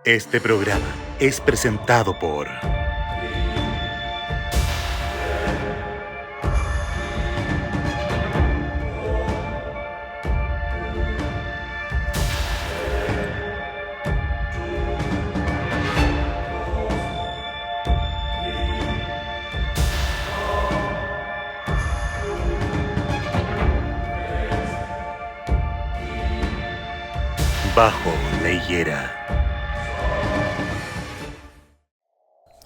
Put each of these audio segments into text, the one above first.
Este programa es presentado por Bajo la Higuera.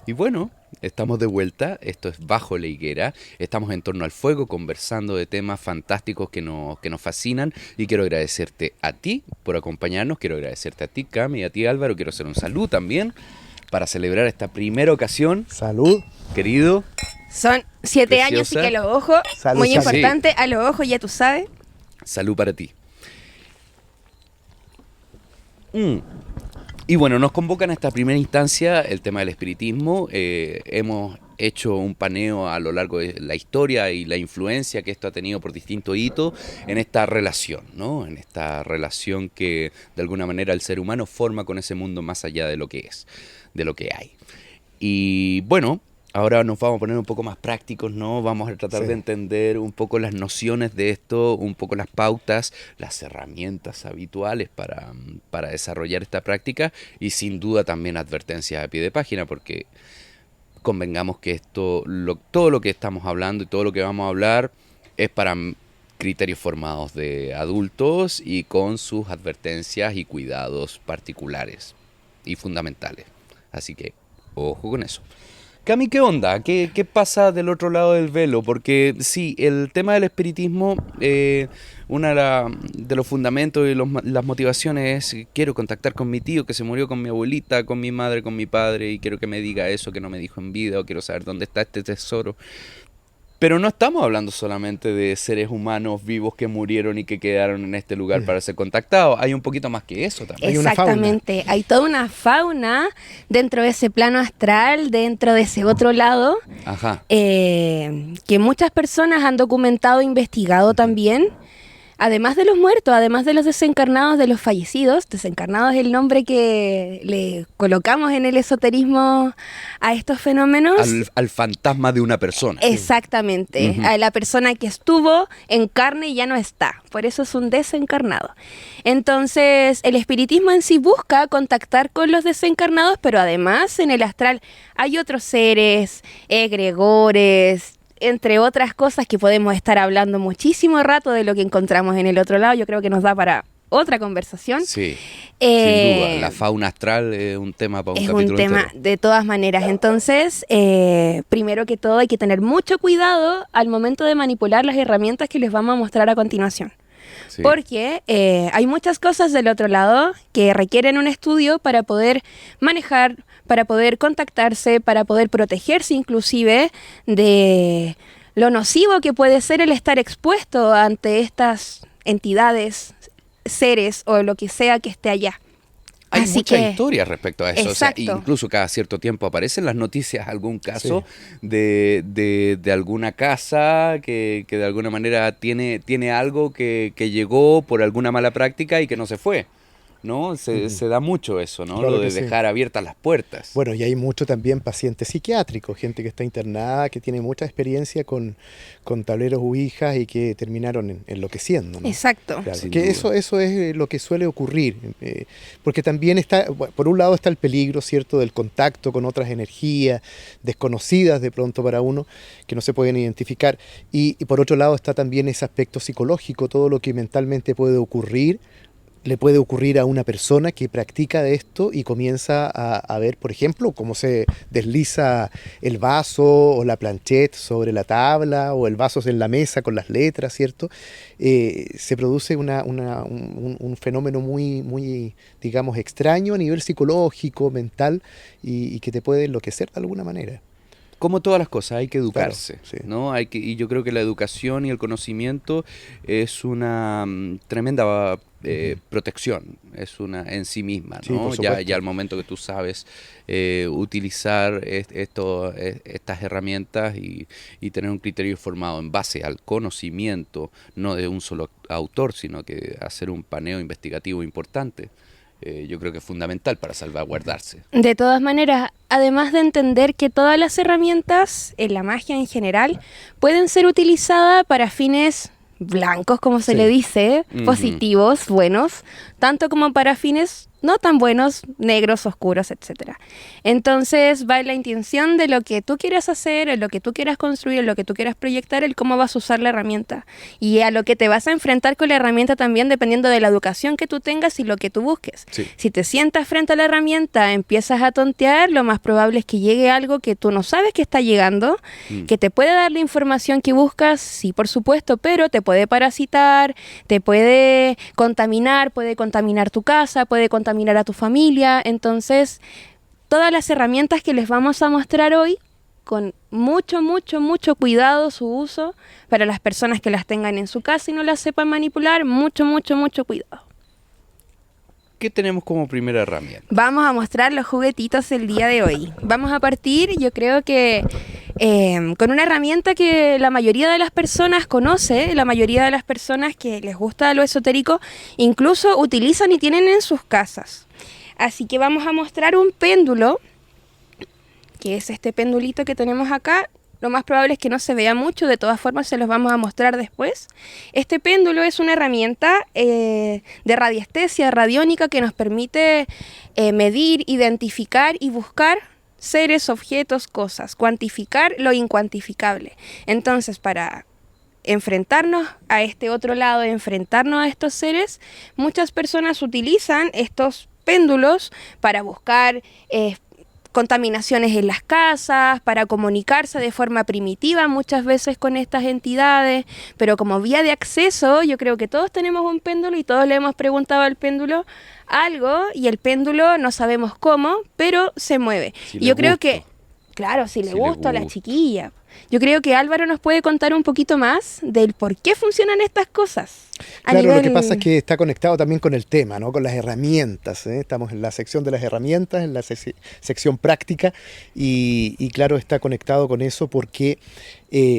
Y bueno, estamos de vuelta, esto es Bajo la Higuera, estamos en torno al fuego conversando de temas fantásticos que nos fascinan y quiero agradecerte a ti por acompañarnos, quiero agradecerte a ti Cami y a ti Álvaro, quiero hacer un saludo también para celebrar esta primera ocasión. Salud. Querido. Son 7 años, así que a los ojos, Salud, muy salud. importante, a los ojos ya tú sabes. Salud para ti. Y bueno, nos convocan a esta primera instancia el tema del espiritismo. Hemos hecho un paneo a lo largo de la historia y la influencia que esto ha tenido por distintos hitos en esta relación, ¿no? En esta relación que de alguna manera el ser humano forma con ese mundo más allá de lo que es, de lo que hay. Y bueno, ahora nos vamos a poner un poco más prácticos, ¿no? Vamos a tratar de entender un poco las nociones de esto, un poco las pautas, las herramientas habituales para desarrollar esta práctica y sin duda también advertencias a pie de página porque convengamos que todo lo que estamos hablando y todo lo que vamos a hablar es para criterios formados de adultos y con sus advertencias y cuidados particulares y fundamentales. Así que, ojo con eso. Cami, ¿qué onda? ¿Qué pasa del otro lado del velo? Porque sí, el tema del espiritismo, uno de los fundamentos y las motivaciones es quiero contactar con mi tío que se murió, con mi abuelita, con mi madre, con mi padre y quiero que me diga eso que no me dijo en vida o quiero saber dónde está este tesoro. Pero no estamos hablando solamente de seres humanos vivos que murieron y que quedaron en este lugar para ser contactados. Hay un poquito más que eso también. Exactamente, hay toda una fauna dentro de ese plano astral, dentro de ese otro lado, Ajá. Que muchas personas han documentado e investigado también. Además de los muertos, además de los desencarnados, de los fallecidos, desencarnados es el nombre que le colocamos en el esoterismo a estos fenómenos. Al fantasma de una persona. Exactamente, a la persona que estuvo en carne y ya no está, por eso es un desencarnado. Entonces, el espiritismo en sí busca contactar con los desencarnados, pero además en el astral hay otros seres, egregores, entre otras cosas que podemos estar hablando muchísimo rato de lo que encontramos en el otro lado. Yo creo que nos da para otra conversación. Sí, sin duda. La fauna astral es un tema para un capítulo entero. Es un tema de todas maneras. Entonces, primero que todo hay que tener mucho cuidado al momento de manipular las herramientas que les vamos a mostrar a continuación. Sí. Porque hay muchas cosas del otro lado que requieren un estudio para poder manejar, para poder contactarse, para poder protegerse inclusive de lo nocivo que puede ser el estar expuesto ante estas entidades, seres o lo que sea que esté allá. Hay muchas historias respecto a eso. Exacto. O sea, incluso cada cierto tiempo aparecen las noticias algún caso de alguna casa que de alguna manera tiene algo que llegó por alguna mala práctica y que no se fue, ¿no? Se da mucho eso, ¿no? Claro, lo de dejar abiertas las puertas. Bueno, y hay mucho también pacientes psiquiátricos, gente que está internada, que tiene mucha experiencia con tableros ouijas y que terminaron enloqueciendo, ¿no? Exacto. Claro, que eso es lo que suele ocurrir, porque también está, por un lado está el peligro, ¿cierto?, del contacto con otras energías desconocidas de pronto para uno, que no se pueden identificar, y por otro lado está también ese aspecto psicológico, todo lo que mentalmente puede ocurrir, le puede ocurrir a una persona que practica de esto y comienza a ver, por ejemplo, cómo se desliza el vaso o la planchette sobre la tabla o el vaso en la mesa con las letras, ¿cierto? Se produce un fenómeno muy, digamos, extraño a nivel psicológico, mental y que te puede enloquecer de alguna manera. Como todas las cosas, hay que educarse, claro, sí. ¿no? Y yo creo que la educación y el conocimiento es una tremenda protección, es una en sí misma, ¿no? Sí, ya al momento que tú sabes utilizar estas herramientas y tener un criterio formado en base al conocimiento, no de un solo autor, sino que hacer un paneo investigativo importante. yo creo que es fundamental para salvaguardarse. De todas maneras, además de entender que todas las herramientas, en la magia en general, pueden ser utilizadas para fines blancos, como se le dice, positivos, buenos, tanto como para fines no tan buenos, negros, oscuros, etcétera. Entonces va en la intención de lo que tú quieras hacer, en lo que tú quieras construir, en lo que tú quieras proyectar, el cómo vas a usar la herramienta y a lo que te vas a enfrentar con la herramienta también dependiendo de la educación que tú tengas y lo que tú busques. Sí. Si te sientas frente a la herramienta, empiezas a tontear, lo más probable es que llegue algo que tú no sabes que está llegando, que te puede dar la información que buscas, sí, por supuesto, pero te puede parasitar, te puede contaminar tu casa, puede contaminar a tu familia. Entonces, todas las herramientas que les vamos a mostrar hoy, con mucho cuidado su uso, para las personas que las tengan en su casa y no las sepan manipular, mucho cuidado. ¿Qué tenemos como primera herramienta? Vamos a mostrar los juguetitos el día de hoy. Vamos a partir, yo creo que con una herramienta que la mayoría de las personas conoce, la mayoría de las personas que les gusta lo esotérico, incluso utilizan y tienen en sus casas. Así que vamos a mostrar un péndulo, que es este pendulito que tenemos acá. Lo más probable es que no se vea mucho, de todas formas se los vamos a mostrar después. Este péndulo es una herramienta de radiestesia radiónica que nos permite medir, identificar y buscar seres, objetos, cosas, cuantificar lo incuantificable. Entonces, para enfrentarnos a este otro lado, enfrentarnos a estos seres, muchas personas utilizan estos péndulos para buscar contaminaciones en las casas, para comunicarse de forma primitiva muchas veces con estas entidades, pero como vía de acceso yo creo que todos tenemos un péndulo y todos le hemos preguntado al péndulo algo y el péndulo no sabemos cómo, pero se mueve. Si y yo creo gusto. que, claro, si le Si le gusta a la gusta. chiquilla. Yo creo que Álvaro nos puede contar un poquito más del por qué funcionan estas cosas. Claro, lo que pasa es que está conectado también con el tema, ¿no? Con las herramientas, ¿eh? Estamos en la sección de las herramientas, en la sección práctica, y claro, está conectado con eso porque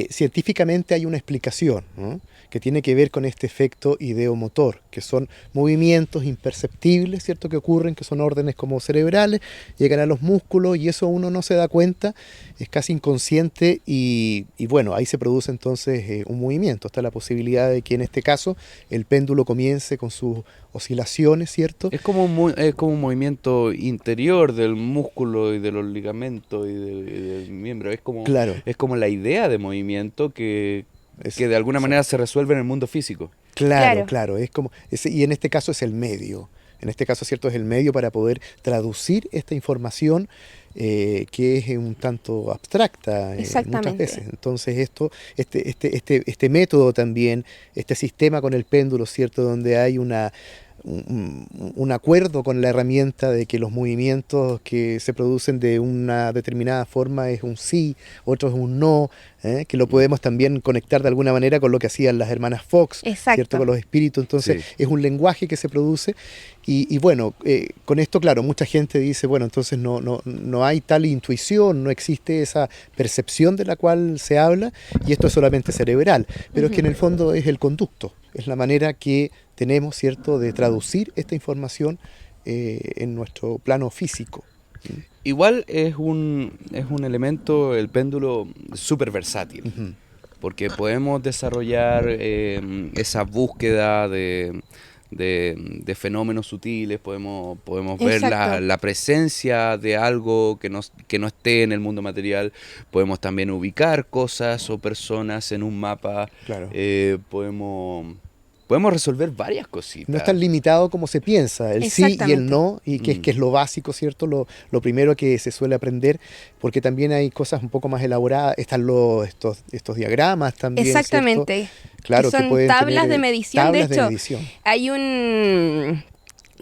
científicamente hay una explicación, ¿no? Que tiene que ver con este efecto ideomotor, que son movimientos imperceptibles, ¿cierto? Que ocurren, que son órdenes como cerebrales, llegan a los músculos y eso uno no se da cuenta, es casi inconsciente y bueno, ahí se produce entonces un movimiento. Está la posibilidad de que en este caso el péndulo comience con sus oscilaciones, ¿cierto? Es como un movimiento interior del músculo y de los ligamentos y del miembro. Claro. Es como la idea de movimiento que de alguna manera se resuelve en el mundo físico. Claro. Es como, y en este caso es el medio. En este caso, ¿cierto? Es el medio para poder traducir esta información que es un tanto abstracta muchas veces. Entonces este método también, este sistema con el péndulo, ¿cierto? Donde hay un acuerdo con la herramienta de que los movimientos que se producen de una determinada forma es un sí, otro es un no, que lo podemos también conectar de alguna manera con lo que hacían las hermanas Fox, ¿cierto? Con los espíritus. Entonces es un lenguaje que se produce y bueno, con esto claro, mucha gente dice, bueno, entonces no hay tal intuición, no existe esa percepción de la cual se habla y esto es solamente cerebral, pero es que en el fondo es el conducto, es la manera que tenemos, ¿cierto?, de traducir esta información en nuestro plano físico. Igual es un elemento, el péndulo, súper versátil, porque podemos desarrollar esa búsqueda de fenómenos sutiles, podemos ver la presencia de algo que no esté en el mundo material, podemos también ubicar cosas o personas en un mapa, Claro. Podemos resolver varias cositas. No es tan limitado como se piensa, el sí y el no, y que es lo básico, ¿cierto? Lo primero que se suele aprender, porque también hay cosas un poco más elaboradas, están estos diagramas también, Exactamente. ¿cierto? Claro, que son pueden tablas tener, de medición. De hecho, hay un...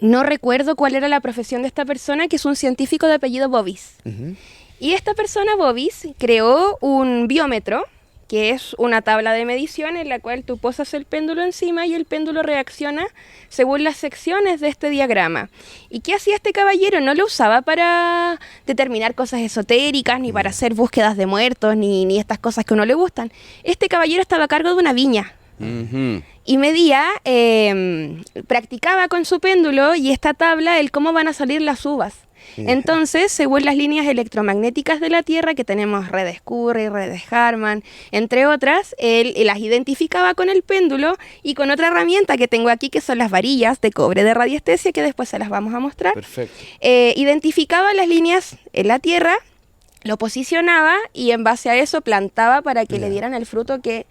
No recuerdo cuál era la profesión de esta persona, que es un científico de apellido Bovis. Y esta persona, Bovis, creó un biómetro, que es una tabla de medición en la cual tú posas el péndulo encima y el péndulo reacciona según las secciones de este diagrama. ¿Y qué hacía este caballero? No lo usaba para determinar cosas esotéricas, ni para hacer búsquedas de muertos, ni estas cosas que a uno le gustan. Este caballero estaba a cargo de una viña. Ujú. Y medía, practicaba con su péndulo y esta tabla el cómo van a salir las uvas. Entonces, según las líneas electromagnéticas de la Tierra, que tenemos redes Curry, redes Harman, entre otras, él las identificaba con el péndulo y con otra herramienta que tengo aquí, que son las varillas de cobre de radiestesia, que después se las vamos a mostrar. Perfecto. Identificaba las líneas en la Tierra, lo posicionaba y en base a eso plantaba para que le dieran el fruto que,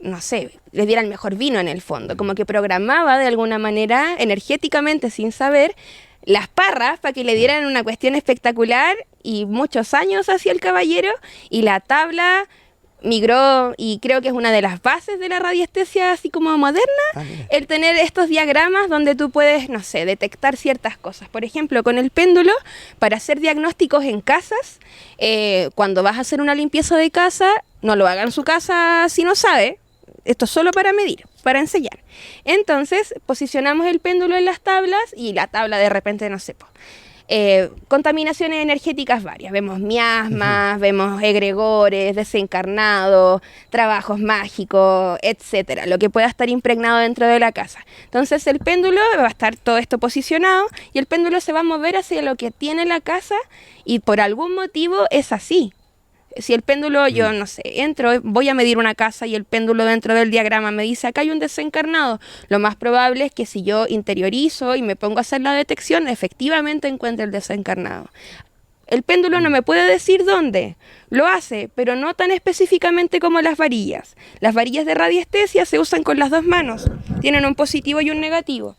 no sé, le diera el mejor vino en el fondo. Como que programaba de alguna manera, energéticamente, sin saber, las parras para que le dieran una cuestión espectacular y muchos años hacia el caballero, y la tabla migró, y creo que es una de las bases de la radiestesia así como moderna, el tener estos diagramas donde tú puedes, no sé, detectar ciertas cosas. Por ejemplo, con el péndulo, para hacer diagnósticos en casas, cuando vas a hacer una limpieza de casa, no lo haga en su casa si no sabe. Esto es solo para medir, para enseñar. Entonces, posicionamos el péndulo en las tablas y la tabla de repente, no sé, contaminaciones energéticas varias. Vemos miasmas, vemos egregores, desencarnados, trabajos mágicos, etcétera, lo que pueda estar impregnado dentro de la casa. Entonces, el péndulo va a estar todo esto posicionado y el péndulo se va a mover hacia lo que tiene la casa y por algún motivo es así. Si el péndulo, yo no sé, entro, voy a medir una casa y el péndulo dentro del diagrama me dice acá hay un desencarnado, lo más probable es que si yo interiorizo y me pongo a hacer la detección, efectivamente encuentre el desencarnado. El péndulo no me puede decir dónde, lo hace, pero no tan específicamente como las varillas. Las varillas de radiestesia se usan con las dos manos, tienen un positivo y un negativo.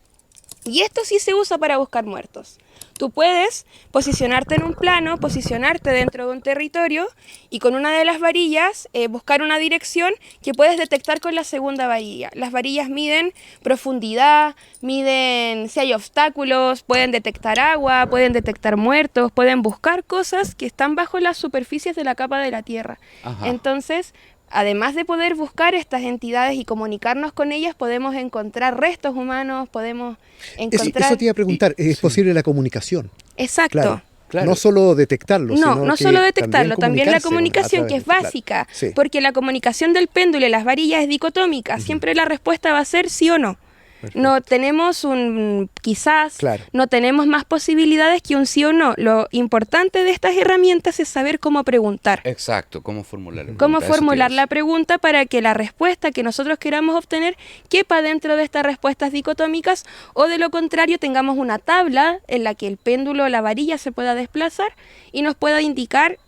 Y esto sí se usa para buscar muertos. Tú puedes posicionarte en un plano, posicionarte dentro de un territorio y con una de las varillas buscar una dirección que puedes detectar con la segunda varilla. Las varillas miden profundidad, miden si hay obstáculos, pueden detectar agua, pueden detectar muertos, pueden buscar cosas que están bajo las superficies de la capa de la Tierra. Ajá. Entonces, además de poder buscar estas entidades y comunicarnos con ellas, podemos encontrar restos humanos, podemos encontrar... Eso te iba a preguntar, ¿es posible la comunicación? Exacto. Claro. No solo detectarlo, No, sino no que solo detectarlo, también la comunicarse comunicación, a que es través de- básica, claro. Sí. porque la comunicación del péndulo y las varillas es dicotómica, siempre la respuesta va a ser sí o no. Perfecto. No tenemos un quizás, Claro. no tenemos más posibilidades que un sí o no. Lo importante de estas herramientas es saber cómo preguntar. Exacto, cómo formular la Cómo pregunta, eso te formular iba a la decir. pregunta para que la respuesta que nosotros queramos obtener quepa dentro de estas respuestas dicotómicas, o de lo contrario tengamos una tabla en la que el péndulo o la varilla se pueda desplazar y nos pueda indicar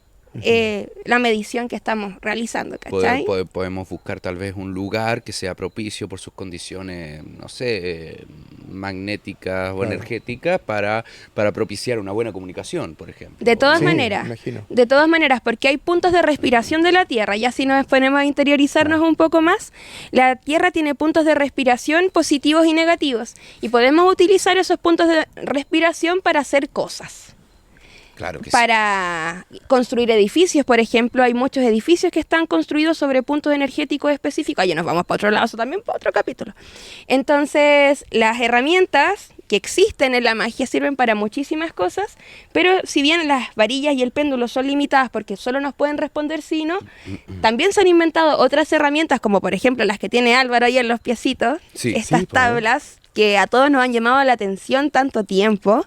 la medición que estamos realizando, ¿cachai? Podemos buscar tal vez un lugar que sea propicio por sus condiciones, no sé, magnéticas o Claro. energéticas para propiciar una buena comunicación, por ejemplo. De todas Sí, maneras, imagino. de todas maneras, porque hay puntos de respiración de la Tierra, y así nos ponemos a interiorizarnos un poco más. La Tierra tiene puntos de respiración positivos y negativos, y podemos utilizar esos puntos de respiración para hacer cosas. Claro que sí. Para construir edificios, por ejemplo, hay muchos edificios que están construidos sobre puntos energéticos específicos. Ya nos vamos para otro lado, eso también para otro capítulo. Entonces, las herramientas que existen en la magia sirven para muchísimas cosas, pero si bien las varillas y el péndulo son limitadas porque solo nos pueden responder sí y no, también se han inventado otras herramientas, como por ejemplo las que tiene Álvaro ahí en los piecitos, Sí. estas Sí, pues. tablas que a todos nos han llamado la atención tanto tiempo,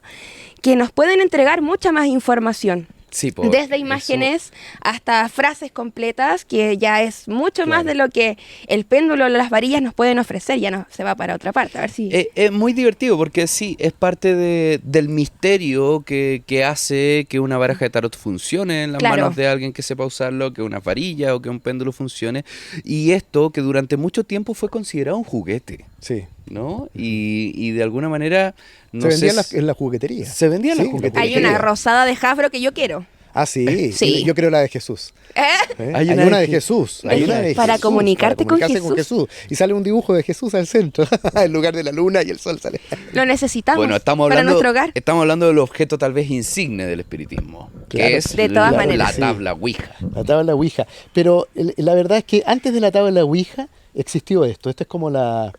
que nos pueden entregar mucha más información. Sí, Desde imágenes hasta frases completas, que ya es mucho más de lo que el péndulo o las varillas nos pueden ofrecer. Ya no se va para otra parte. A ver si... Es muy divertido porque sí, es parte del misterio que hace que una baraja de tarot funcione en las Claro. manos de alguien que sepa usarlo, que una varilla o que un péndulo funcione. Y esto que durante mucho tiempo fue considerado un juguete, Sí. ¿no? Y de alguna manera... No se vendía sé en la juguetería. Se vendía en la Sí, juguetería. Hay una rosada de Jafro que yo quiero. Ah, sí. Sí. Yo creo la de Jesús. ¿Eh? ¿Eh? Hay Hay una una de de Jesús. Hay una de Para Jesús, comunicarte con comunicarse Jesús. Y sale un dibujo de Jesús al centro, en lugar de la luna y el sol sale. Lo necesitamos Bueno, para nuestro hogar. estamos hablando del objeto tal vez insigne del espiritismo, Claro. que es De todas la maneras. tabla Ouija. La tabla Ouija. Pero la verdad es que antes de la tabla Ouija existió esto. Esta es como la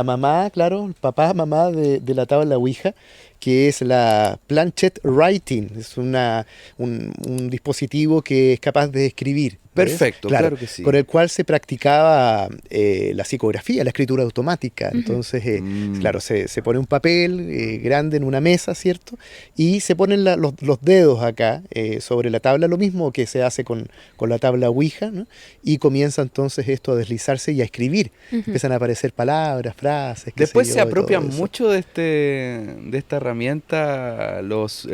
mamá, claro, el papá, mamá de la tabla Ouija, que es la Planchette Writing. Es un dispositivo que es capaz de escribir. ¿Ves? Perfecto, claro que sí. Con el cual se practicaba la psicografía, la escritura automática. Entonces, claro, se pone un papel grande en una mesa, ¿cierto? Y se ponen los dedos acá sobre la tabla, lo mismo que se hace con la tabla Ouija, ¿no? Y comienza entonces esto a deslizarse y a escribir. Empiezan a aparecer palabras, frases. Después sé se yo, y apropian todo eso. mucho de esta herramienta los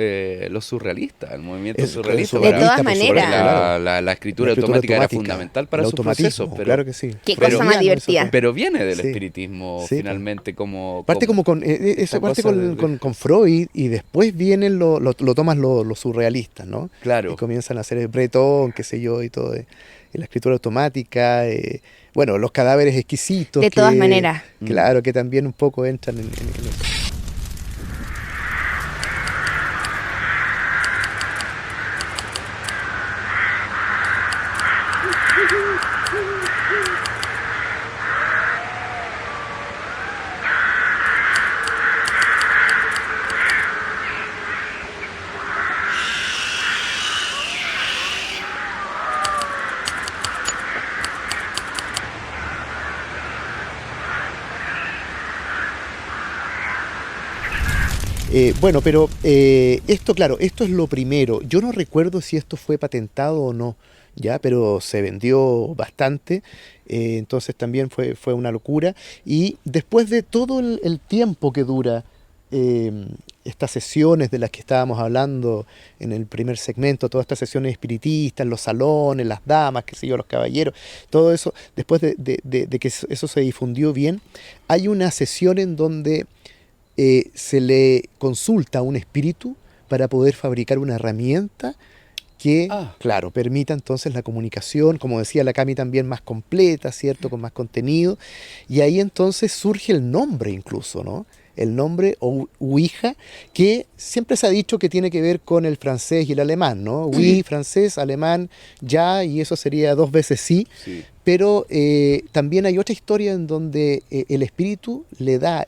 surrealistas, el movimiento surrealista. De todas porque maneras. la escritura automática era fundamental para el sus automatismo, procesos. Pero, claro que sí. Qué Pero- cosa más divertida. pero viene del Sí. espiritismo Sí, finalmente como... Parte como- como con esa eso parte cosa con Freud, y después vienen lo toman los surrealistas, ¿no? Claro. Y comienzan a hacer Breton, qué sé yo, y todo, la escritura automática, bueno, los cadáveres exquisitos. De todas maneras. Claro, que también un poco entran en eso. Bueno, pero esto, claro, esto es lo primero. Yo no recuerdo si esto fue patentado o no, ya, pero se vendió bastante, entonces también fue una locura. Y después de todo el tiempo que dura estas sesiones de las que estábamos hablando en el primer segmento, todas estas sesiones espiritistas, los salones, las damas, qué sé yo, los caballeros, todo eso, después de que eso se difundió bien, hay una sesión en donde se le consulta a un espíritu para poder fabricar una herramienta que, claro, permita entonces la comunicación, como decía la Cami, también más completa, ¿cierto? Con más contenido. Y ahí entonces surge el nombre incluso, ¿no? El nombre Ouija, que siempre se ha dicho que tiene que ver con el francés y el alemán, ¿no? Oui, francés, alemán, ya, y eso sería dos veces sí. Sí. Pero también hay otra historia en donde el espíritu le da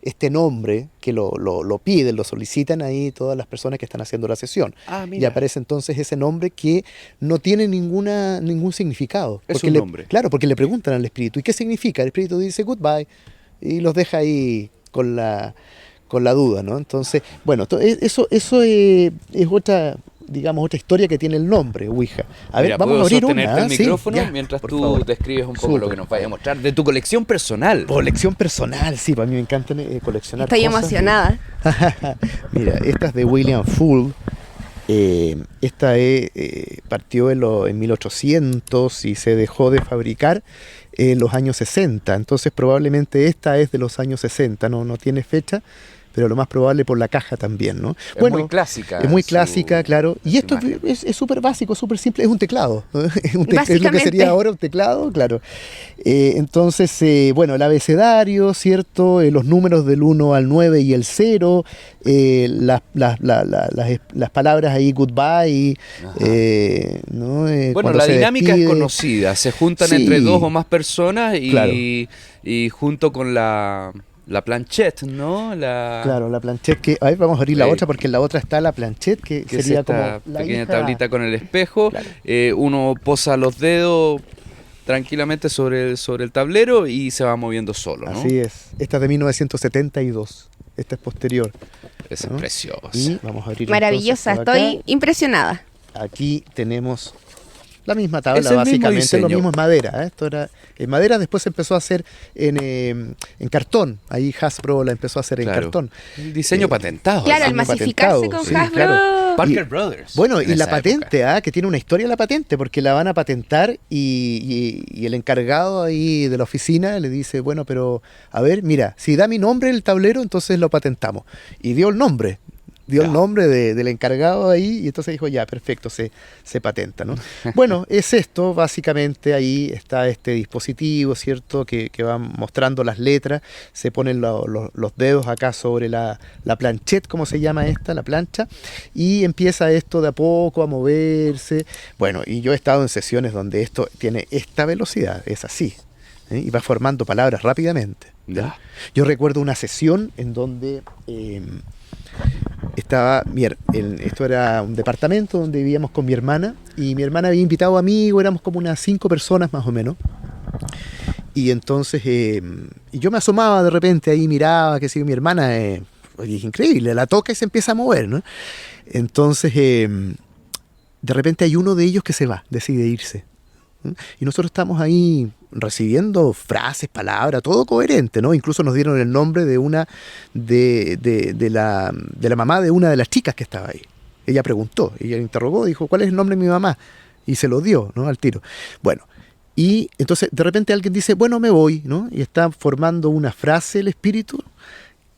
este nombre, que lo piden, lo solicitan ahí todas las personas que están haciendo la sesión. Y aparece entonces ese nombre que no tiene ningún significado. Es Porque un nombre. Claro, porque le preguntan al espíritu, ¿y qué significa? El espíritu dice goodbye y los deja ahí con la duda, ¿no? Entonces, bueno, eso es otra, digamos, otra historia que tiene el nombre, Ouija. A ver, Mira, vamos a ¿puedo abrir sostenerte una. el Sí, micrófono ya, mientras por tú favor. describes un poco Súper. lo que nos vayas a mostrar de tu colección personal? Colección personal, sí, para mí me encanta coleccionar Estoy cosas. emocionada. Mira, esta es de William Full. Esta partió en 1800 y se dejó de fabricar en los años 60. Entonces probablemente esta es de los años 60, no tiene fecha, pero lo más probable por la caja también, ¿no? Es muy clásica. Es muy clásica, claro. Y esto imagen. es súper básico, súper simple. Es un teclado. Es lo que Básicamente. sería ahora un teclado, claro. Entonces, bueno, el abecedario, ¿cierto? Los números del 1 al 9 y el 0. Las palabras ahí, goodbye. ¿no? Bueno, Cuando la se dinámica es despide. conocida. Se juntan Sí. entre dos o más personas y, Claro. y junto con la planchette, ¿no? Claro, la planchette que... A ver, vamos a abrir la otra porque en la otra está la planchette que Que sería es esta como la pequeña hija- tablita con el espejo. Claro. Uno posa los dedos tranquilamente sobre el tablero y se va moviendo solo, ¿no? Así es. Esta es de 1972. Esta es posterior. Es ¿no? precioso. Y vamos a abrir Maravillosa, entonces por acá. estoy impresionada. Aquí tenemos la misma tabla, Es el mismo básicamente. diseño. Lo mismo es madera. Esto era en madera, después se empezó a hacer en cartón. Ahí Hasbro la empezó a hacer en Claro. cartón. El diseño patentado. Claro, al diseño masificarse patentado, con sí, Hasbro. claro. Parker Y- Brothers. Bueno, en y la esa patente, época. que tiene una historia la patente, porque la van a patentar y el encargado ahí de la oficina le dice, bueno, pero a ver, mira, si da mi nombre el tablero, entonces lo patentamos. Y dio el nombre. Dio el Ya. nombre del encargado ahí y entonces dijo, ya, perfecto, se patenta, ¿no? Bueno, es esto, básicamente, ahí está este dispositivo, ¿cierto? Que va mostrando las letras, se ponen los dedos acá sobre la planchette, como se llama esta, la plancha, y empieza esto de a poco a moverse. Bueno, y yo he estado en sesiones donde esto tiene esta velocidad, es así, ¿eh? Y va formando palabras rápidamente. Ya. Yo recuerdo una sesión en donde estaba, esto era un departamento donde vivíamos con mi hermana, y mi hermana había invitado amigos, éramos como unas 5 personas más o menos. Y entonces, y yo me asomaba de repente ahí, miraba, que si mi hermana, oye, es increíble, la toca y se empieza a mover, ¿no? Entonces, de repente hay uno de ellos que se va, decide irse. Y nosotros estamos ahí recibiendo frases, palabras, todo coherente, ¿no? Incluso nos dieron el nombre de una de la mamá de una de las chicas que estaba ahí. Ella preguntó, ella interrogó, dijo, ¿cuál es el nombre de mi mamá? Y se lo dio, ¿no? Al tiro. Bueno, y entonces de repente alguien dice, bueno, me voy, ¿no? Y está formando una frase el espíritu,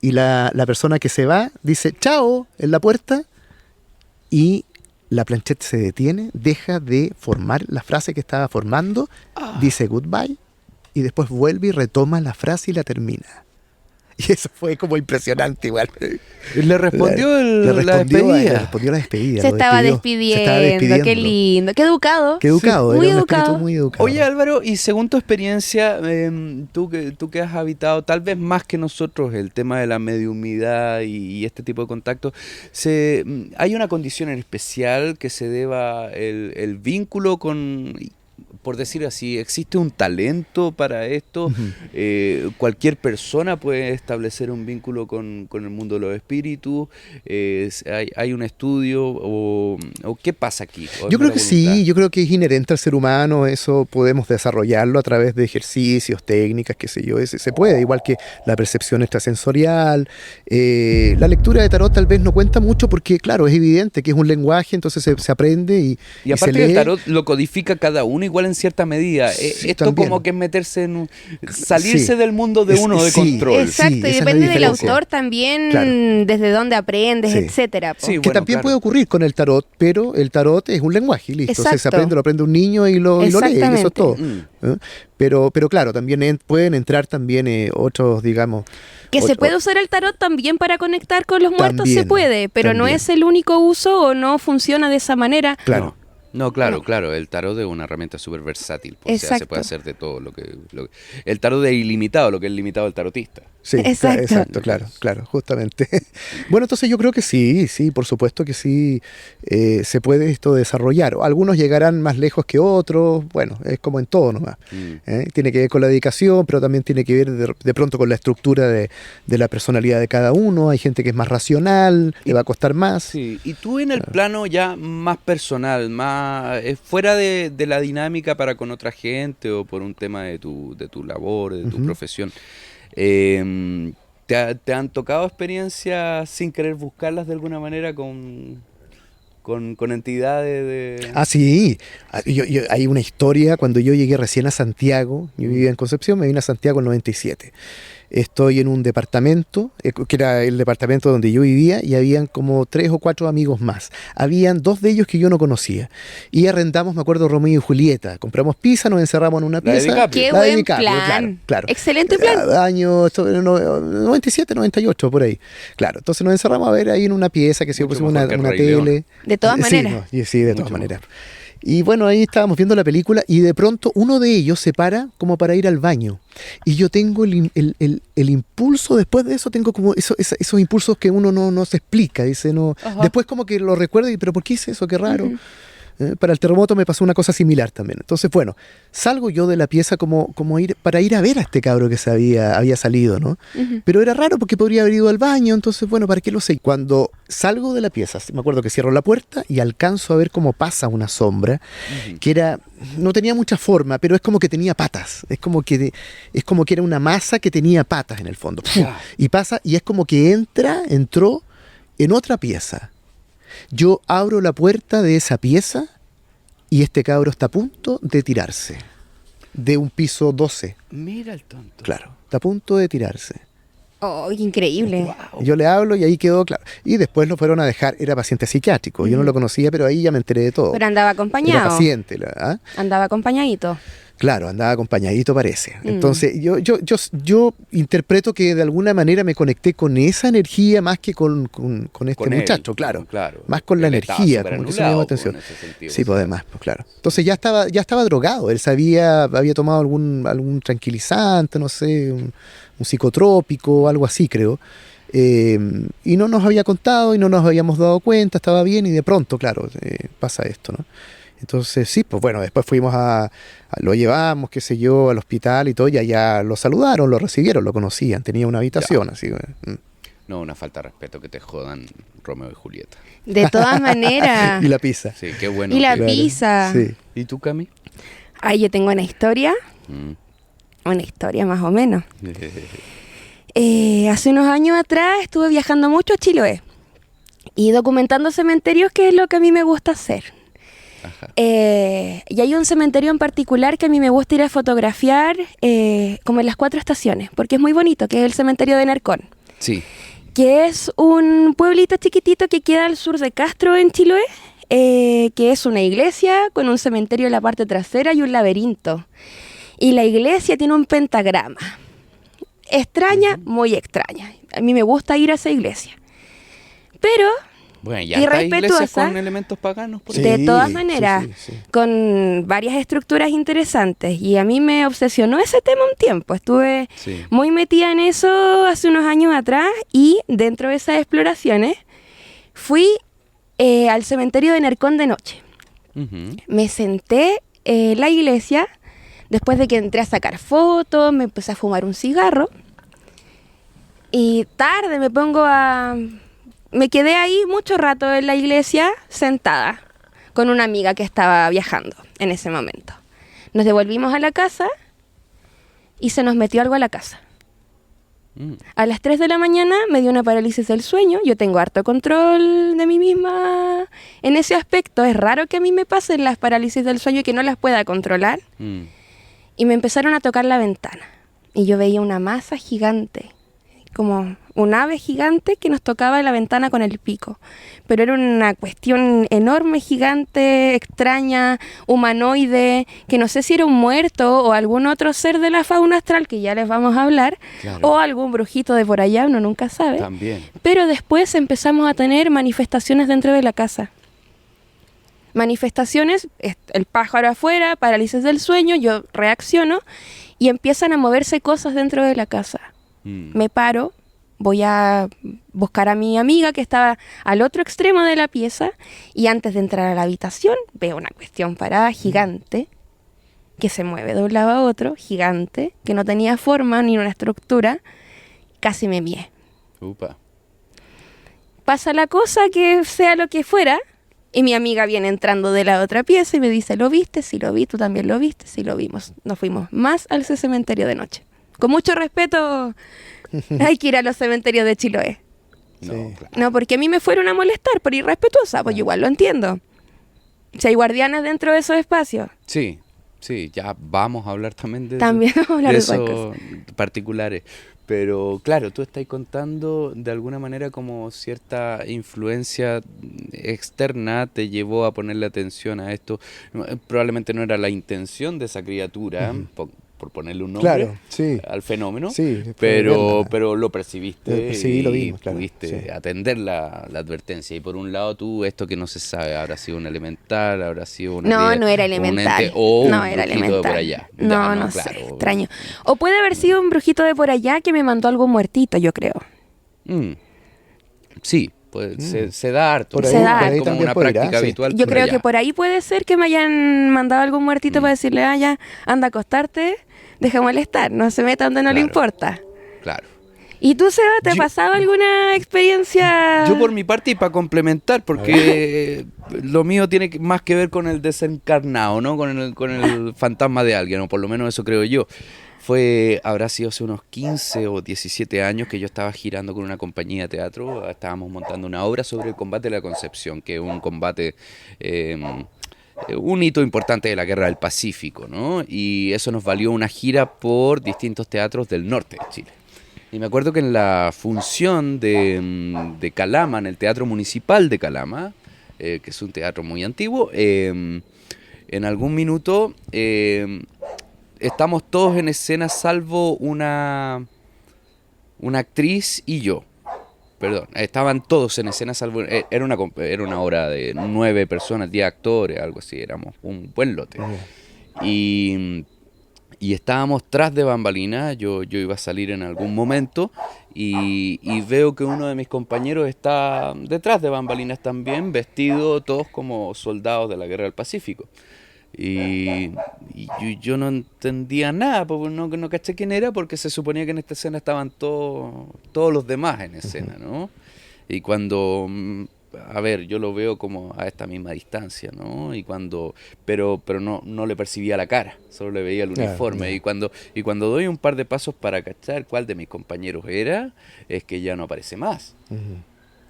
y la persona que se va dice, chao, en la puerta, y la planchette se detiene, deja de formar la frase que estaba formando, dice goodbye, y después vuelve y retoma la frase y la termina. Y eso fue como impresionante igual. Le respondió Le la despedida. Le respondió la despedida. Se lo estaba despidió. despidiendo, qué lindo, qué educado. Qué educado, Muy era un educado. espíritu muy educado. Oye, Álvaro, y según tu experiencia, tú que has habitado tal vez más que nosotros el tema de la mediumidad y este tipo de contactos, ¿hay una condición en especial que se deba el vínculo con, por decir así, existe un talento para esto? Ujú. Cualquier persona puede establecer un vínculo con el mundo de los espíritus. ¿Hay un estudio o qué pasa aquí? ¿O Yo es creo mera que voluntad? sí, yo creo que es inherente al ser humano, eso podemos desarrollarlo a través de ejercicios, técnicas, qué sé yo, se puede, igual que la percepción extrasensorial. La lectura de tarot tal vez no cuenta mucho porque, claro, es evidente que es un lenguaje, entonces se aprende y Y aparte se que el lee. tarot lo codifica cada uno igual en cierta medida. Sí, Esto también. como que es meterse salirse Sí. del mundo de uno de Sí, control. Exacto, Sí, y esa es la depende del diferencia. autor también, Claro. desde dónde aprendes, Sí. etcétera. po. Sí, Que bueno, también claro. puede ocurrir con el tarot, pero el tarot es un lenguaje y listo. O sea, se Exacto. lo aprende un niño y lo lee, y eso es Exactamente. todo. Mm. Pero claro, también pueden entrar también otros, digamos. Que se otro- puede usar el tarot también para conectar con los muertos, También, se puede, pero no también. es el único uso o no funciona de esa manera. Claro. No, claro, No. claro. El tarot es una herramienta súper versátil. O sea, se Exacto. puede hacer de todo el tarot es ilimitado, lo que es limitado el tarotista. Sí, Exacto. claro, justamente. Bueno, entonces yo creo que sí, por supuesto que sí se puede esto desarrollar. Algunos llegarán más lejos que otros, bueno, es como en todo nomás. Tiene que ver con la dedicación, pero también tiene que ver de pronto con la estructura de la personalidad de cada uno. Hay gente que es más racional, le va a costar más. Sí, y tú en el plano ya más personal, más fuera de la dinámica para con otra gente o por un tema de tu labor, de tu Ujú. profesión, ¿te han tocado experiencias sin querer buscarlas de alguna manera con entidades de... Ah, sí. Hay una historia, cuando yo llegué recién a Santiago, yo vivía en Concepción, me vine a Santiago en 97. Estoy en un departamento, que era el departamento donde yo vivía, y habían como 3 o 4 amigos más. Habían 2 de ellos que yo no conocía. Y arrendamos, me acuerdo, Romeo y Julieta. Compramos pizza, nos encerramos en una La de pieza. DiCaprio. Qué La de buen DiCaprio, plan. claro. Excelente plan. Año 97, 98, por ahí. Claro, entonces nos encerramos a ver ahí en una pieza, que se Mucho pusimos mejor una, que una Rey León. tele. De todas Sí, maneras. no, sí, de todas Mucho maneras. Y bueno, ahí estábamos viendo la película y de pronto uno de ellos se para como para ir al baño. Y yo tengo el impulso, después de eso tengo como esos impulsos que uno no se explica. Dice, no. Ajá. Después como que lo recuerdo y, pero ¿por qué hice eso? Qué raro. Ujú. Para el terremoto me pasó una cosa similar también. Entonces, bueno, salgo yo de la pieza para ir a ver a este cabro que había salido, ¿no? Ujú. Pero era raro porque podría haber ido al baño, entonces, bueno, ¿para qué lo sé? Cuando salgo de la pieza, me acuerdo que cierro la puerta y alcanzo a ver cómo pasa una sombra, que no tenía mucha forma, pero es como que tenía patas. Es como que era una masa que tenía patas en el fondo. Ya. Y pasa, y es como que entró en otra pieza. Yo abro la puerta de esa pieza y este cabro está a punto de tirarse de un piso 12. Mira el tonto. Claro, está a punto de tirarse. Oh, qué increíble. Wow. Yo le hablo y ahí quedó claro. Y después lo fueron a dejar, era paciente psiquiátrico. Yo no lo conocía, pero ahí ya me enteré de todo. Pero andaba Era acompañado. paciente. Andaba acompañadito. Claro, andaba acompañadito, parece. Entonces, yo interpreto que de alguna manera me conecté con esa energía más que con este Con él, muchacho, claro. claro. Más con la Él estaba energía, súper como que eso me llamó la anulado, atención. en ese sentido, Sí, pues además, pues claro. Entonces ya estaba drogado. Él había tomado algún tranquilizante, no sé, un psicotrópico, algo así, creo. Y no nos había contado y no nos habíamos dado cuenta, estaba bien y de pronto, claro, pasa esto, ¿no? Entonces, sí, pues bueno, después lo llevamos, qué sé yo, al hospital y todo, y allá lo saludaron, lo recibieron, lo conocían, tenía una habitación, Ya. así. No, una falta de respeto que te jodan Romeo y Julieta. De todas maneras. Y la pizza. Sí, qué bueno. Y la que- Claro, pizza. Sí. ¿Y tú, Cami? Ay, yo tengo una historia más o menos. Hace unos años atrás estuve viajando mucho a Chiloé y documentando cementerios, que es lo que a mí me gusta hacer. Ajá. Y hay un cementerio en particular que a mí me gusta ir a fotografiar, como en las 4 estaciones, porque es muy bonito, que es el cementerio de Nercón, Sí. que es un pueblito chiquitito que queda al sur de Castro, en Chiloé, que es una iglesia con un cementerio en la parte trasera y un laberinto. Y la iglesia tiene un pentagrama. Extraña, muy extraña. A mí me gusta ir a esa iglesia. Pero Bueno, Y ya está iglesias respetuosa. con elementos paganos. Por Sí, de todas sí, maneras, sí. con varias estructuras interesantes. Y a mí me obsesionó ese tema un tiempo. Estuve Sí. muy metida en eso hace unos años atrás, y dentro de esas exploraciones fui al cementerio de Nercón de noche. Ujú. Me senté en la iglesia, después de que entré a sacar fotos, me empecé a fumar un cigarro, y tarde me quedé ahí mucho rato en la iglesia sentada con una amiga que estaba viajando en ese momento. Nos devolvimos a la casa y se nos metió algo a la casa. Mm. A las 3 de la mañana me dio una parálisis del sueño. Yo tengo harto control de mí misma en ese aspecto. Es raro que a mí me pasen las parálisis del sueño y que no las pueda controlar. Mm. Y me empezaron a tocar la ventana. Y yo veía una masa gigante, como un ave gigante que nos tocaba la ventana con el pico. Pero era una cuestión enorme, gigante, extraña, humanoide, que no sé si era un muerto o algún otro ser de la fauna astral, que ya les vamos a hablar, Claro. o algún brujito de por allá, uno nunca sabe. También. Pero después empezamos a tener manifestaciones dentro de la casa. Manifestaciones, el pájaro afuera, parálisis del sueño, yo reacciono y empiezan a moverse cosas dentro de la casa. Mm. Me paro, voy a buscar a mi amiga que estaba al otro extremo de la pieza, y antes de entrar a la habitación veo una cuestión parada gigante que se mueve de un lado a otro, gigante, que no tenía forma ni una estructura. Casi me mié. Upa. Pasa la cosa, que sea lo que fuera, y mi amiga viene entrando de la otra pieza y me dice: ¿lo viste? Sí, lo vi. ¿Tú también lo viste? Sí, lo vimos. Nos fuimos más al cementerio de noche. Con mucho respeto, hay que ir a los cementerios de Chiloé. No, Sí. claro. No, porque a mí me fueron a molestar por irrespetuosa, pues yo igual lo entiendo. Si hay guardianes dentro de esos espacios, Sí, sí, ya vamos a hablar también de, también vamos a hablar de de esas esos cosas. particulares. Pero claro, tú estás contando de alguna manera como cierta influencia externa te llevó a ponerle atención a esto. Probablemente no era la intención de esa criatura, por ponerle un nombre Claro, sí. al fenómeno, Sí, después de pero verla. lo percibiste Lo percibí, lo vimos, y claro, pudiste sí. atender la advertencia. Y por un lado tú, esto que no se sabe, habrá sido un elemental, habrá sido una No, idea, no era un elemental. ente, o No un era brujito de elemental. por allá. No, Ya, no sé, claro. extraño. O puede haber sido un brujito de por allá que me mandó algo muertito, yo creo. Mm. Sí, pues se da harto. Por ¿no? ahí- por ahí Es como también una podrá, práctica sí. habitual. Yo por creo allá. que por ahí puede ser que me hayan mandado algún muertito para decirle: ah, ya, anda a acostarte, deja molestar, no se meta donde no le Claro. importa. Claro. ¿Y tú, Seba, te ha Yo- pasado alguna experiencia? Yo por mi parte, y para complementar, porque lo mío tiene más que ver con el desencarnado, ¿no? Con el fantasma de alguien, o por lo menos eso creo yo. Habrá sido hace unos 15 o 17 años que yo estaba girando con una compañía de teatro, estábamos montando una obra sobre el combate de la Concepción, que es un combate, un hito importante de la Guerra del Pacífico, ¿no? Y eso nos valió una gira por distintos teatros del norte de Chile. Y me acuerdo que en la función de Calama, en el Teatro Municipal de Calama, que es un teatro muy antiguo, en algún minuto estamos todos en escena salvo una actriz y yo. Perdón, estaban todos en escena salvo... Era una obra de 9 personas, 10 actores, algo así, éramos un buen lote. Y estábamos tras de bambalinas, yo iba a salir en algún momento y veo que uno de mis compañeros está detrás de bambalinas también, vestido todos como soldados de la Guerra del Pacífico. Y yo no entendía nada, porque no caché quién era, porque se suponía que en esta escena estaban todos los demás en escena, ¿no? Y cuando, a ver, yo lo veo como a esta misma distancia, ¿no? Pero no le percibía la cara, solo le veía el uniforme. Claro. Y cuando doy un par de pasos para cachar cuál de mis compañeros era, es que ya no aparece más.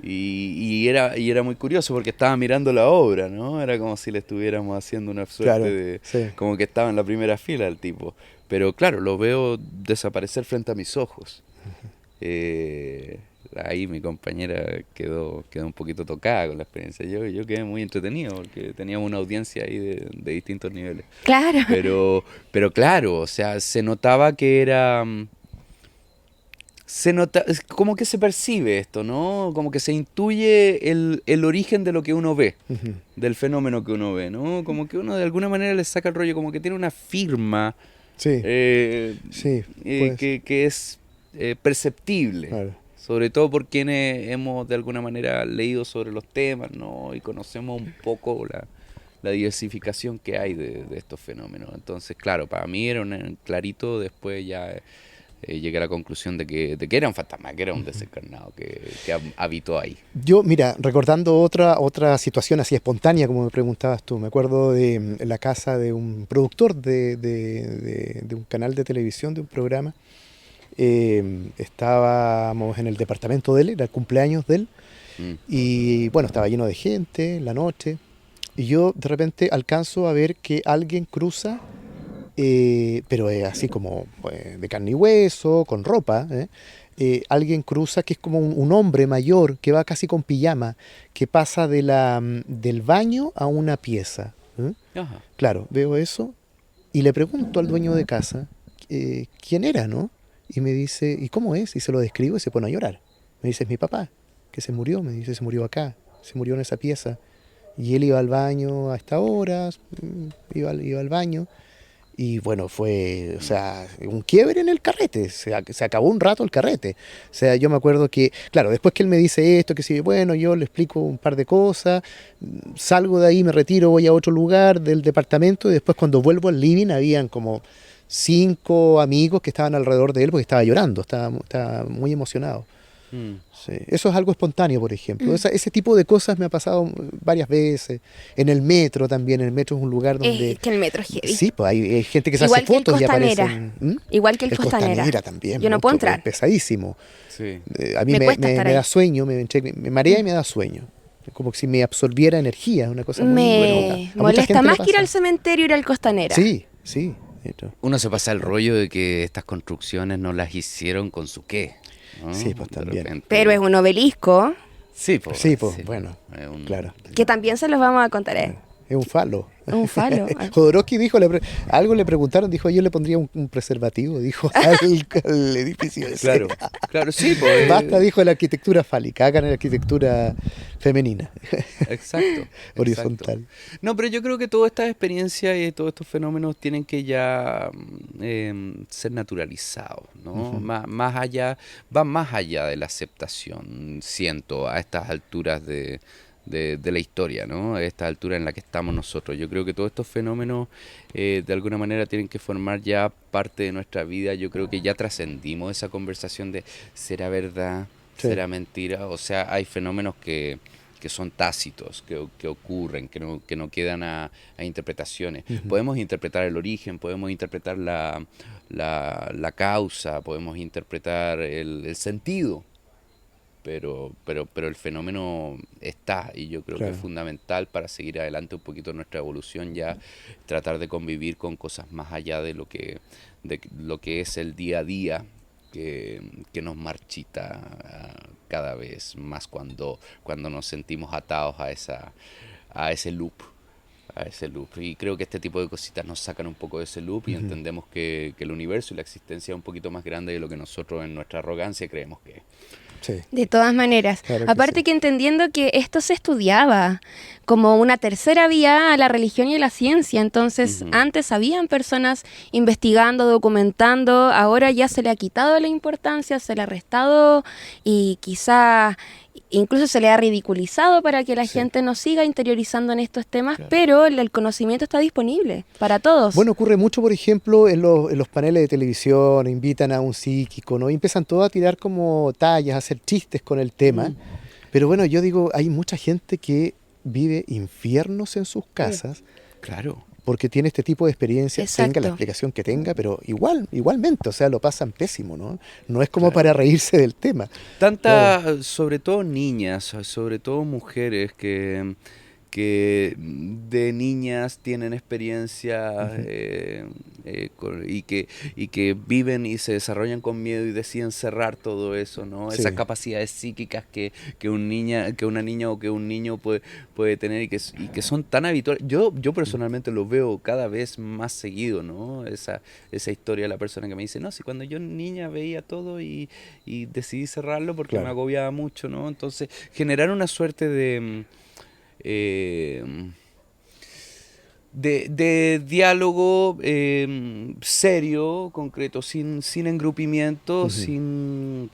Y era muy curioso porque estaba mirando la obra, ¿no? Era como si le estuviéramos haciendo una suerte como que estaba en la primera fila el tipo. Pero claro, lo veo desaparecer frente a mis ojos. Ahí mi compañera quedó un poquito tocada con la experiencia. Yo quedé muy entretenido porque teníamos una audiencia ahí de distintos niveles. Claro. Pero claro, o sea, se notaba que era... como que se percibe esto, ¿no? Como que se intuye el origen de lo que uno ve, del fenómeno que uno ve, ¿no? Como que uno de alguna manera le saca el rollo, como que tiene una firma que es perceptible, Claro. sobre todo por quienes hemos de alguna manera leído sobre los temas, ¿no? Y conocemos un poco la diversificación que hay de estos fenómenos. Entonces, claro, para mí era un clarito, después ya... llegué a la conclusión de que era un fantasma, que era un desencarnado que habitó ahí. Yo, mira, recordando otra situación así espontánea, como me preguntabas tú, me acuerdo de la casa de un productor de un canal de televisión, de un programa. Estábamos en el departamento de él, era el cumpleaños de él, y bueno, estaba lleno de gente en la noche, y yo de repente alcanzo a ver que alguien cruza, pero así como de carne y hueso, con ropa, alguien cruza que es como un hombre mayor que va casi con pijama, que pasa del baño a una pieza. Ajá. Claro, veo eso y le pregunto al dueño de casa quién era, ¿no? Y me dice, ¿y cómo es? Y se lo describo y se pone a llorar. Me dice, es mi papá, que se murió, me dice, se murió acá, se murió en esa pieza. Y él iba al baño a esta hora, iba al baño. Y bueno, fue, o sea, un quiebre en el carrete, se acabó un rato el carrete. O sea, yo me acuerdo que, claro, después que él me dice esto, que sí, bueno, yo le explico un par de cosas, salgo de ahí, me retiro, voy a otro lugar del departamento y después cuando vuelvo al living habían como 5 amigos que estaban alrededor de él porque estaba llorando, estaba muy emocionado. Sí. Eso es algo espontáneo, por ejemplo. Ese tipo de cosas me ha pasado varias veces. En el metro también. El metro es un lugar donde... Es que el metro es heavy. Sí, pues hay gente que se Igual hace que el fotos y Costanera. aparecen... Igual que el Costanera. también. Yo no puedo entrar. Es pesadísimo. Sí. A mí Me me cuesta estar da ahí. sueño, me marea y me da sueño. Como si me absorbiera energía. Es una cosa muy buena. Me molesta más que ir al cementerio, ir al Costanera. Sí, sí. Esto. Uno se pasa el rollo de que estas construcciones no las hicieron con su qué, ¿no? Sí, pues, De también. repente- Pero es un obelisco Sí, pues. Sí, pues, bueno, claro. que también se los vamos a contar. Es un falo. Un falo. Jodorowsky dijo, algo le preguntaron, dijo, yo le pondría un preservativo, dijo, al edificio ese. Claro, claro, sí, pues. Basta, dijo, la arquitectura fálica, hagan la arquitectura femenina, Exacto. horizontal. No, pero yo creo que todas estas experiencias y todos estos fenómenos tienen que ya ser naturalizados, ¿no? Más allá, van más allá de la aceptación, siento, a estas alturas de la historia, ¿no? A esta altura en la que estamos nosotros. Yo creo que todos estos fenómenos de alguna manera tienen que formar ya parte de nuestra vida. Yo creo que ya trascendimos esa conversación de ¿será verdad? Sí. ¿Será mentira? O sea, hay fenómenos que son tácitos, que ocurren, que no quedan a interpretaciones. Podemos interpretar el origen, podemos interpretar la causa, podemos interpretar el sentido, pero el fenómeno está, y yo creo que es fundamental para seguir adelante un poquito nuestra evolución, ya tratar de convivir con cosas más allá de lo que es el día a día, que nos marchita cada vez más cuando nos sentimos atados a ese loop, a ese loop. Y creo que este tipo de cositas nos sacan un poco de ese loop y entendemos que el universo y la existencia es un poquito más grande de lo que nosotros en nuestra arrogancia creemos que es. Sí. De todas maneras. Claro que Aparte sí. que entendiendo que esto se estudiaba como una tercera vía a la religión y a la ciencia. Entonces, antes habían personas investigando, documentando, ahora ya se le ha quitado la importancia, se le ha restado y quizá incluso se le ha ridiculizado para que la gente no siga interiorizando en estos temas, pero el conocimiento está disponible para todos. Bueno, ocurre mucho, por ejemplo, en los paneles de televisión, invitan a un psíquico, ¿no? Y empiezan todos a tirar como tallas, a hacer chistes con el tema. Pero bueno, yo digo, hay mucha gente que vive infiernos en sus casas Claro. porque tiene este tipo de experiencias, tenga la Exacto. explicación que tenga, pero igualmente, o sea, lo pasan pésimo, ¿no? No es como para reírse del tema. Tantas, sobre todo niñas, sobre todo mujeres que de niñas tienen experiencias y que viven y se desarrollan con miedo y deciden cerrar todo eso, ¿no? Sí. Esas capacidades psíquicas que una niña o que un niño puede tener y que son tan habituales. Yo personalmente lo veo cada vez más seguido, ¿no? Esa historia de la persona que me dice, no, si cuando yo niña veía todo y decidí cerrarlo porque Claro. me agobiaba mucho, ¿no? Entonces, generar una suerte de diálogo serio, concreto, sin engrupimiento, sin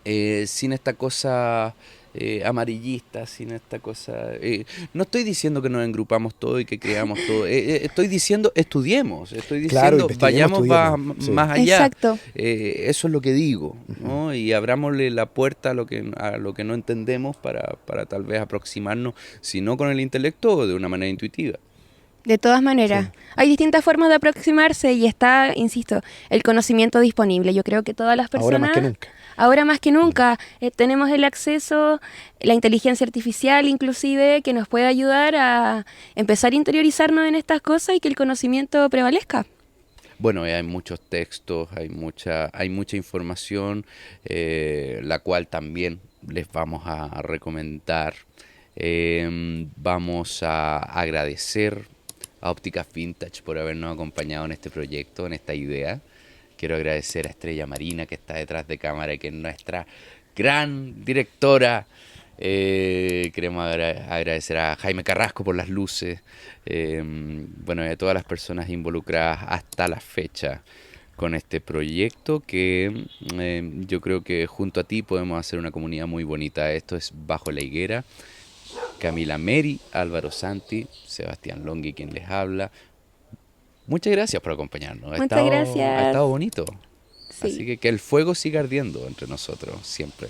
esta cosa amarillista, sin esta cosa... no estoy diciendo que nos engrupamos todo y que creamos todo, estoy diciendo estudiemos, estoy Claro, diciendo investiguemos, vayamos estudiemos, sí. más allá. Exacto. Eso es lo que digo, ¿no? Y abrámosle la puerta a lo que no entendemos para tal vez aproximarnos, si no con el intelecto, de una manera intuitiva. De todas maneras, hay distintas formas de aproximarse y está, insisto, el conocimiento disponible. Yo creo que todas las personas... Ahora más que nunca. tenemos el acceso, la inteligencia artificial inclusive, que nos puede ayudar a empezar a interiorizarnos en estas cosas y que el conocimiento prevalezca. Bueno, hay muchos textos, hay mucha información, la cual también les vamos a recomendar. Vamos a agradecer a Ópticas Vintage por habernos acompañado en este proyecto, en esta idea. Quiero agradecer a Estrella Marina, que está detrás de cámara y que es nuestra gran directora. Queremos agradecer a Jaime Carrasco por las luces. Bueno, y a todas las personas involucradas hasta la fecha con este proyecto que yo creo que junto a ti podemos hacer una comunidad muy bonita. Esto es Bajo la Higuera. Camila Meri, Álvaro Santi, Sebastián Longhi quien les habla. Muchas gracias por acompañarnos. Muchas gracias. Ha estado bonito. Sí. Así que el fuego siga ardiendo entre nosotros siempre.